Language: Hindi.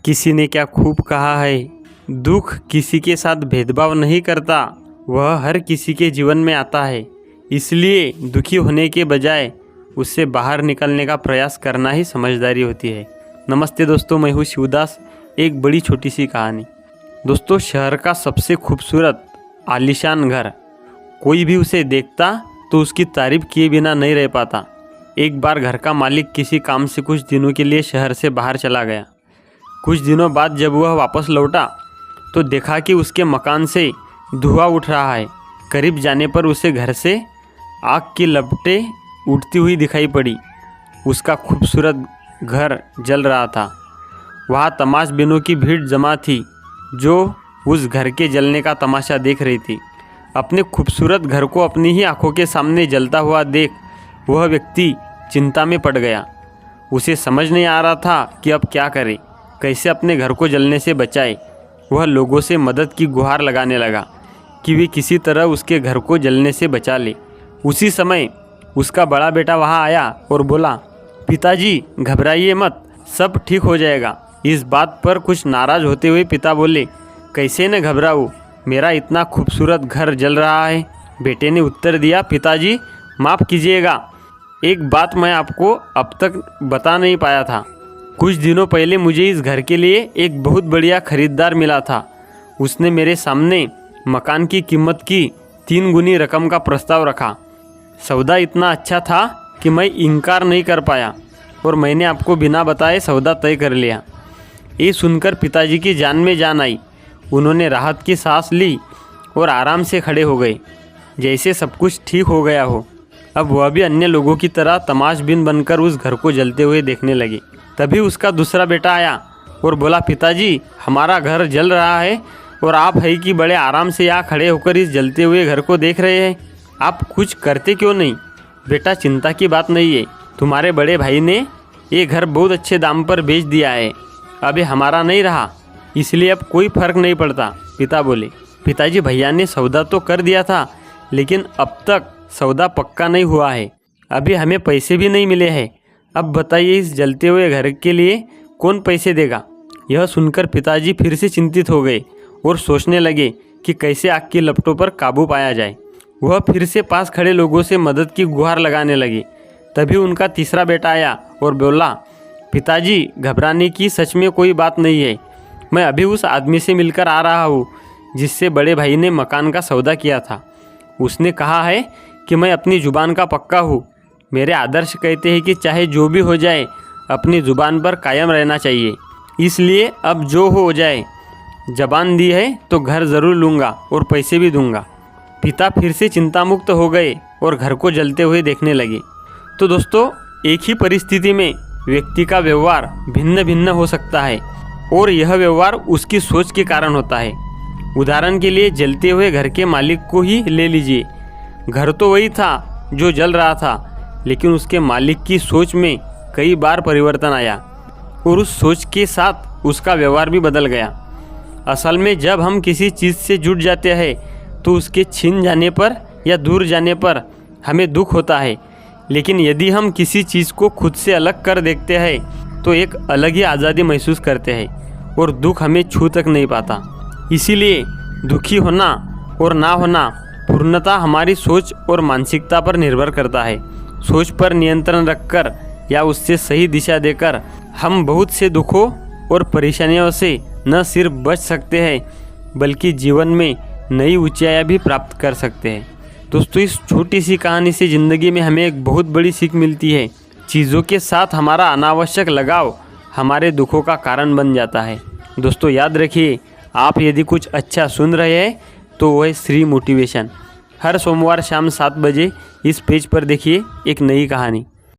किसी ने क्या खूब कहा है, दुख किसी के साथ भेदभाव नहीं करता, वह हर किसी के जीवन में आता है। इसलिए दुखी होने के बजाय उससे बाहर निकलने का प्रयास करना ही समझदारी होती है। नमस्ते दोस्तों, मैं हूँ शिवदास। एक बड़ी छोटी सी कहानी। दोस्तों, शहर का सबसे खूबसूरत आलीशान घर, कोई भी उसे देखता तो उसकी तारीफ किए बिना नहीं रह पाता। एक बार घर का मालिक किसी काम से कुछ दिनों के लिए शहर से बाहर चला गया। कुछ दिनों बाद जब वह वापस लौटा तो देखा कि उसके मकान से धुआं उठ रहा है। करीब जाने पर उसे घर से आग की लपटें उठती हुई दिखाई पड़ी। उसका खूबसूरत घर जल रहा था। वहाँ तमाशबीनों की भीड़ जमा थी जो उस घर के जलने का तमाशा देख रही थी। अपने खूबसूरत घर को अपनी ही आंखों के सामने जलता हुआ देख वह व्यक्ति चिंता में पड़ गया। उसे समझ नहीं आ रहा था कि अब क्या करे, कैसे अपने घर को जलने से बचाए। वह लोगों से मदद की गुहार लगाने लगा कि वे किसी तरह उसके घर को जलने से बचा ले। उसी समय उसका बड़ा बेटा वहाँ आया और बोला, पिताजी घबराइए मत, सब ठीक हो जाएगा। इस बात पर कुछ नाराज़ होते हुए पिता बोले, कैसे न घबराऊँ, मेरा इतना खूबसूरत घर जल रहा है। बेटे ने उत्तर दिया, पिताजी माफ़ कीजिएगा, एक बात मैं आपको अब तक बता नहीं पाया था। कुछ दिनों पहले मुझे इस घर के लिए एक बहुत बढ़िया खरीदार मिला था। उसने मेरे सामने मकान की कीमत की 3 गुनी रकम का प्रस्ताव रखा। सौदा इतना अच्छा था कि मैं इनकार नहीं कर पाया और मैंने आपको बिना बताए सौदा तय कर लिया। ये सुनकर पिताजी की जान में जान आई। उन्होंने राहत की सांस ली और आराम से खड़े हो गए, जैसे सब कुछ ठीक हो गया हो। अब वह भी अन्य लोगों की तरह तमाशबीन बनकर उस घर को जलते हुए देखने लगे। तभी उसका दूसरा बेटा आया और बोला, पिताजी हमारा घर जल रहा है और आप है कि बड़े आराम से यहाँ खड़े होकर इस जलते हुए घर को देख रहे हैं, आप कुछ करते क्यों नहीं? बेटा, चिंता की बात नहीं है, तुम्हारे बड़े भाई ने ये घर बहुत अच्छे दाम पर बेच दिया है। अब ये हमारा नहीं रहा, इसलिए अब कोई फर्क नहीं पड़ता, पिता बोले। पिताजी, भैया ने सौदा तो कर दिया था, लेकिन अब तक सौदा पक्का नहीं हुआ है। अभी हमें पैसे भी नहीं मिले हैं। अब बताइए, इस जलते हुए घर के लिए कौन पैसे देगा? यह सुनकर पिताजी फिर से चिंतित हो गए और सोचने लगे कि कैसे आग की लपटों पर काबू पाया जाए। वह फिर से पास खड़े लोगों से मदद की गुहार लगाने लगे। तभी उनका तीसरा बेटा आया और बोला, पिताजी घबराने की सच में कोई बात नहीं है। मैं अभी उस आदमी से मिलकर आ रहा हूँ जिससे बड़े भाई ने मकान का सौदा किया था। उसने कहा है कि मैं अपनी ज़ुबान का पक्का हूँ। मेरे आदर्श कहते हैं कि चाहे जो भी हो जाए अपनी ज़ुबान पर कायम रहना चाहिए। इसलिए अब जो हो जाए, ज़बान दी है तो घर ज़रूर लूँगा और पैसे भी दूँगा। पिता फिर से चिंतामुक्त हो गए और घर को जलते हुए देखने लगे। तो दोस्तों, एक ही परिस्थिति में व्यक्ति का व्यवहार भिन्न भिन्न हो सकता है और यह व्यवहार उसकी सोच के कारण होता है। उदाहरण के लिए जलते हुए घर के मालिक को ही ले लीजिए। घर तो वही था जो जल रहा था, लेकिन उसके मालिक की सोच में कई बार परिवर्तन आया और उस सोच के साथ उसका व्यवहार भी बदल गया। असल में जब हम किसी चीज़ से जुड़ जाते हैं तो उसके छिन जाने पर या दूर जाने पर हमें दुख होता है, लेकिन यदि हम किसी चीज़ को खुद से अलग कर देखते हैं तो एक अलग ही आज़ादी महसूस करते हैं और दुख हमें छू तक नहीं पाता। इसीलिए दुखी होना और ना होना पूर्णतः हमारी सोच और मानसिकता पर निर्भर करता है। सोच पर नियंत्रण रखकर या उससे सही दिशा देकर हम बहुत से दुखों और परेशानियों से न सिर्फ बच सकते हैं बल्कि जीवन में नई ऊंचाइयां भी प्राप्त कर सकते हैं। दोस्तों, इस छोटी सी कहानी से ज़िंदगी में हमें एक बहुत बड़ी सीख मिलती है। चीज़ों के साथ हमारा अनावश्यक लगाव हमारे दुखों का कारण बन जाता है। दोस्तों, याद रखिए, आप यदि कुछ अच्छा सुन रहे हैं तो वह श्री मोटिवेशन। हर सोमवार शाम 7 बजे इस पेज पर देखिए एक नई कहानी।